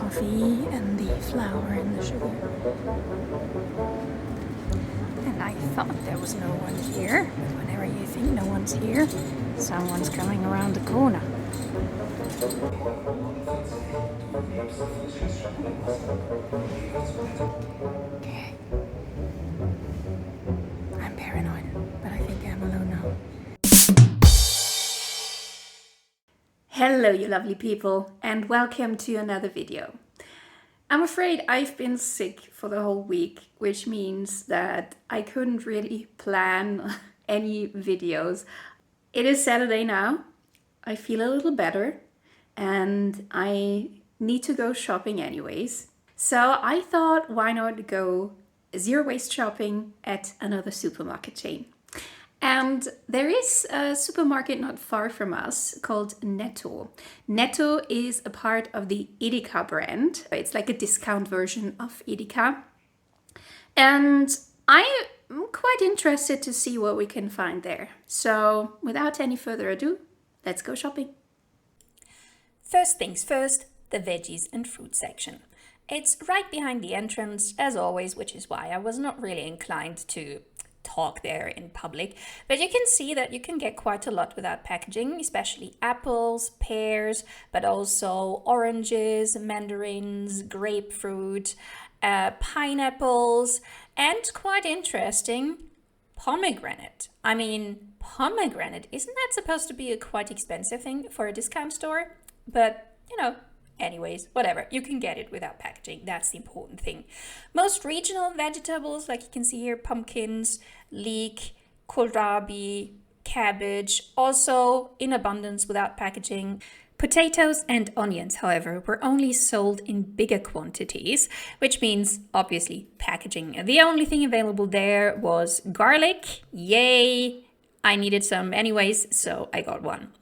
coffee and the flour and the sugar. And I thought there was no one here, but whenever you think no one's here, someone's coming around the corner. Okay. I'm paranoid, but I think I'm alone now. Hello, you lovely people, and welcome to another video. I'm afraid I've been sick for the whole week, which means that I couldn't really plan any videos. It is Saturday now. I feel a little better and I need to go shopping anyways. So I thought, why not go zero waste shopping at another supermarket chain? And there is a supermarket not far from us called Netto. Netto is a part of the Edeka brand. It's like a discount version of Edeka. And I'm quite interested to see what we can find there. So without any further ado, let's go shopping. First things first, the veggies and fruit section. It's right behind the entrance, as always, which is why I was not really inclined to talk there in public, but you can see that you can get quite a lot without packaging, especially apples, pears, but also oranges, mandarins, grapefruit, pineapples, and quite interesting, pomegranate. I mean, pomegranate, isn't that supposed to be a quite expensive thing for a discount store? But, anyways, whatever, you can get it without packaging. That's the important thing. Most regional vegetables, like you can see here, pumpkins, leek, kohlrabi, cabbage, also in abundance without packaging. Potatoes and onions, however, were only sold in bigger quantities, which means obviously packaging. The only thing available there was garlic. Yay! I needed some anyways, so I got one.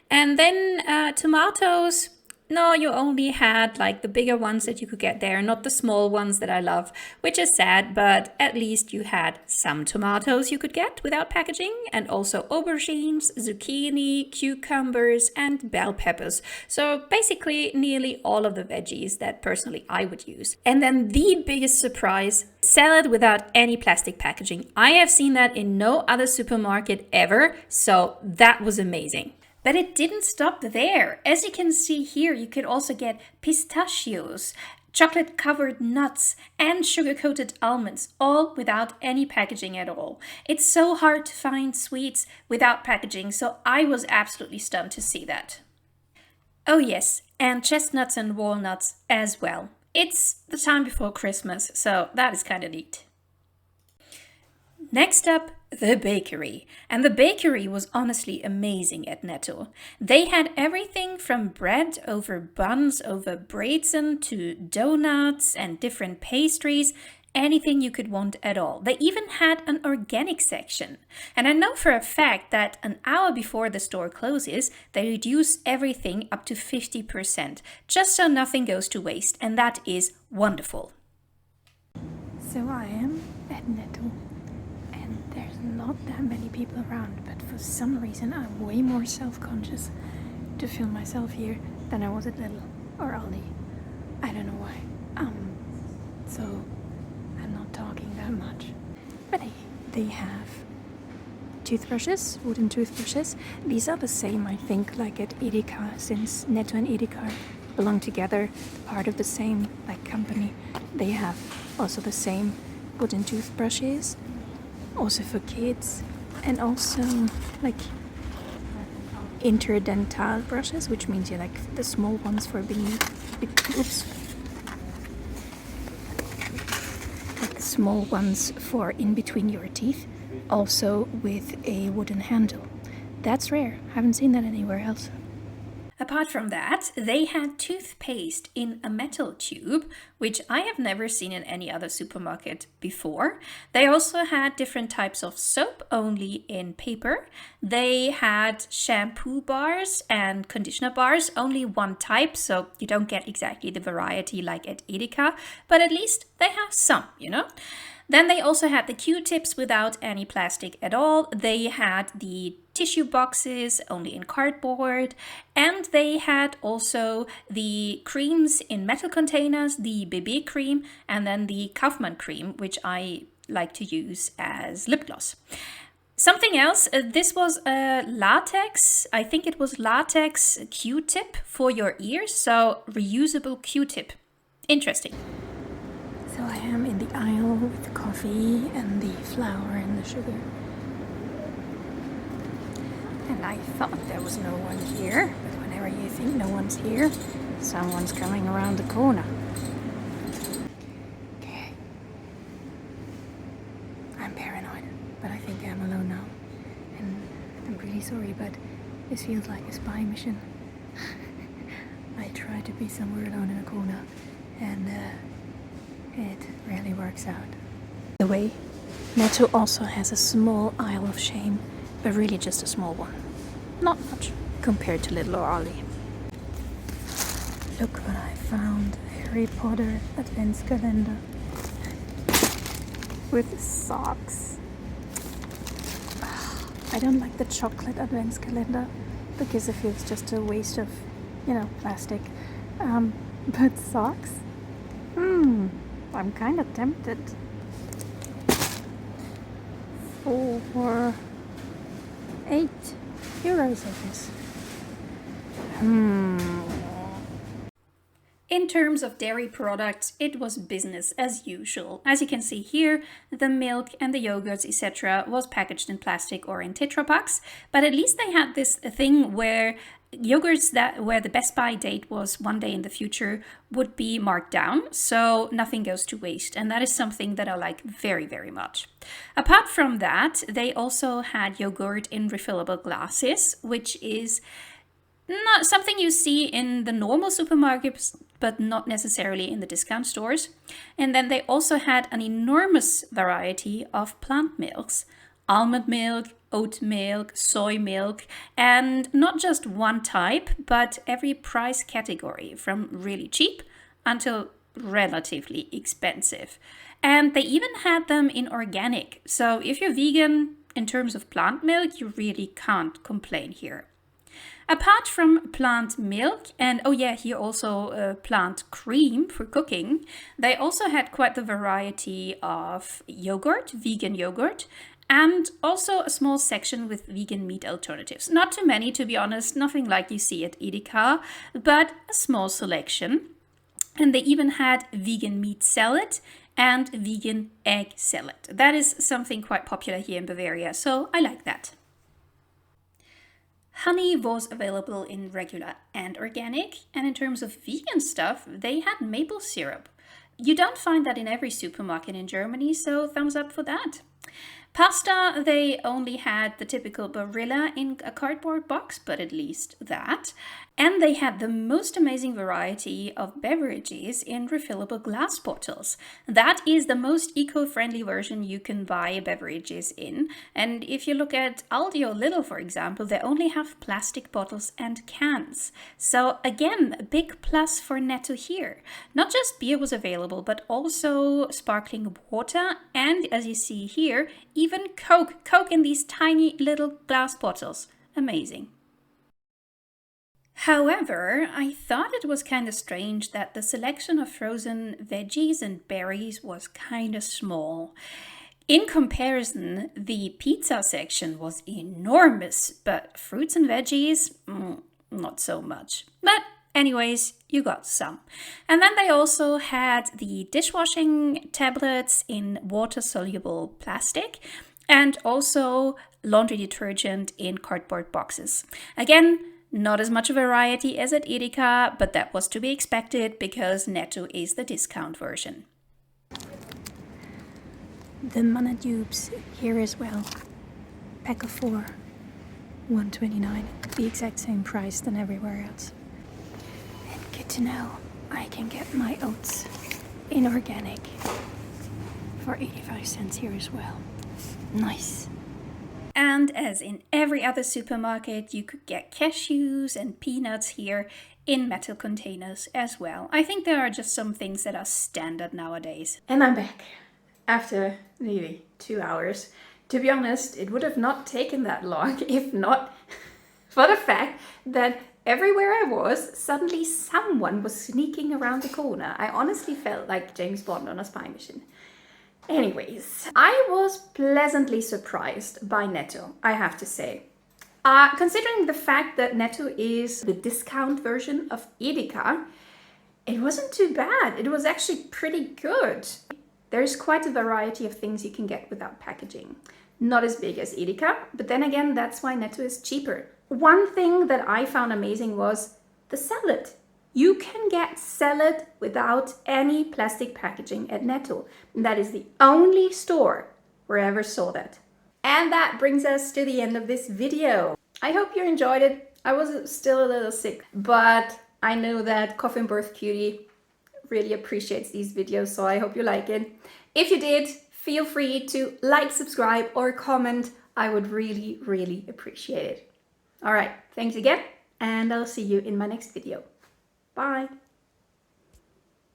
And then tomatoes. No, you only had like the bigger ones that you could get there, not the small ones that I love, which is sad, but at least you had some tomatoes you could get without packaging, and also aubergines, zucchini, cucumbers, and bell peppers. So basically nearly all of the veggies that personally I would use. And then the biggest surprise, salad without any plastic packaging. I have seen that in no other supermarket ever, so that was amazing. But it didn't stop there. As you can see here, you could also get pistachios, chocolate-covered nuts, and sugar-coated almonds, all without any packaging at all. It's so hard to find sweets without packaging, so I was absolutely stunned to see that. Oh yes, and chestnuts and walnuts as well. It's the time before Christmas, so that is kind of neat. Next up, the bakery. And the bakery was honestly amazing at Netto. They had everything from bread over buns over brazen to donuts and different pastries, anything you could want at all. They even had an organic section. And I know for a fact that an hour before the store closes, they reduce everything up to 50%, just so nothing goes to waste, and that is wonderful. So I am at Netto. Not that many people around, but for some reason I'm way more self-conscious to film myself here than I was at Lidl or Aldi. I don't know why. So I'm not talking that much. But hey, they have toothbrushes, wooden toothbrushes. These are the same, I think, like at Edeka, since Netto and Edeka belong together, part of the same company. They have also the same wooden toothbrushes. Also for kids, and also like interdental brushes, which means you like the small ones for being like the small ones for in between your teeth, also with a wooden handle. That's rare. Haven't seen that anywhere else. Apart from that, they had toothpaste in a metal tube, which I have never seen in any other supermarket before. They also had different types of soap, only in paper. They had shampoo bars and conditioner bars, only one type, so you don't get exactly the variety like at Edeka, but at least they have some, Then they also had the Q-tips without any plastic at all. They had the tissue boxes, only in cardboard, and they had also the creams in metal containers, the BB cream, and then the Kaufmann cream, which I like to use as lip gloss. Something else, this was a latex, I think it was latex Q-tip for your ears, so reusable Q-tip. Interesting. So I am in the aisle with the coffee and the flour and the sugar. And I thought there was no one here, but whenever you think no one's here, someone's coming around the corner. Okay. I'm paranoid, but I think I'm alone now. And I'm really sorry, but this feels like a spy mission. I try to be somewhere alone in a corner, and it rarely works out. By the way, Netto also has a small aisle of shame, but really just a small one. Not much compared to Little Ollie. Look what I found. Harry Potter Adventskalender. With socks. I don't like the chocolate Adventskalender because it feels just a waste of, plastic. But socks? I'm kind of tempted. For €8, I guess. In terms of dairy products, it was business as usual. As you can see here, the milk and the yogurts, etc. was packaged in plastic or in Tetra Paks, but at least they had this thing where yogurts where the best by date was one day in the future would be marked down, so nothing goes to waste, and that is something that I like very, very much. Apart from that, they also had yogurt in refillable glasses, which is not something you see in the normal supermarkets, but not necessarily in the discount stores. And then they also had an enormous variety of plant milks, almond milk, oat milk, soy milk, and not just one type, but every price category, from really cheap until relatively expensive. And they even had them in organic. So if you're vegan in terms of plant milk, you really can't complain here. Apart from plant milk, and here also plant cream for cooking, they also had quite the variety of yogurt, vegan yogurt, and also a small section with vegan meat alternatives. Not too many, to be honest, nothing like you see at Edeka, but a small selection. And they even had vegan meat salad and vegan egg salad. That is something quite popular here in Bavaria, so I like that. Honey was available in regular and organic, and in terms of vegan stuff, they had maple syrup. You don't find that in every supermarket in Germany, so thumbs up for that. Pasta, they only had the typical Barilla in a cardboard box, but at least that. And they had the most amazing variety of beverages in refillable glass bottles. That is the most eco-friendly version you can buy beverages in. And if you look at Aldi or Lidl, for example, they only have plastic bottles and cans. So again, a big plus for Netto here. Not just beer was available, but also sparkling water, and as you see here, even Coke in these tiny little glass bottles. Amazing. However, I thought it was kind of strange that the selection of frozen veggies and berries was kind of small. In comparison, the pizza section was enormous, but fruits and veggies, not so much. But anyways, you got some. And then they also had the dishwashing tablets in water-soluble plastic, and also laundry detergent in cardboard boxes. Again, not as much variety as at Edeka, but that was to be expected because Netto is the discount version. The Mana dupes here as well. Pack of 4, $1.29. The exact same price than everywhere else. And good to know, I can get my oats in organic for 85 cents here as well. Nice. And as in every other supermarket, you could get cashews and peanuts here in metal containers as well. I think there are just some things that are standard nowadays. And I'm back after nearly 2 hours. To be honest, it would have not taken that long if not for the fact that everywhere I was, suddenly someone was sneaking around the corner. I honestly felt like James Bond on a spy mission. Anyways, I was pleasantly surprised by Netto, I have to say. Considering the fact that Netto is the discount version of Edeka, it wasn't too bad. It was actually pretty good. There's quite a variety of things you can get without packaging. Not as big as Edeka, but then again, that's why Netto is cheaper. One thing that I found amazing was the salad. You can get salad without any plastic packaging at Netto. And that is the only store where I ever saw that. And that brings us to the end of this video. I hope you enjoyed it. I was still a little sick, but I know that Coffin Birth Cutie really appreciates these videos, so I hope you like it. If you did, feel free to like, subscribe, or comment. I would really, really appreciate it. All right, thanks again, and I'll see you in my next video. Bye.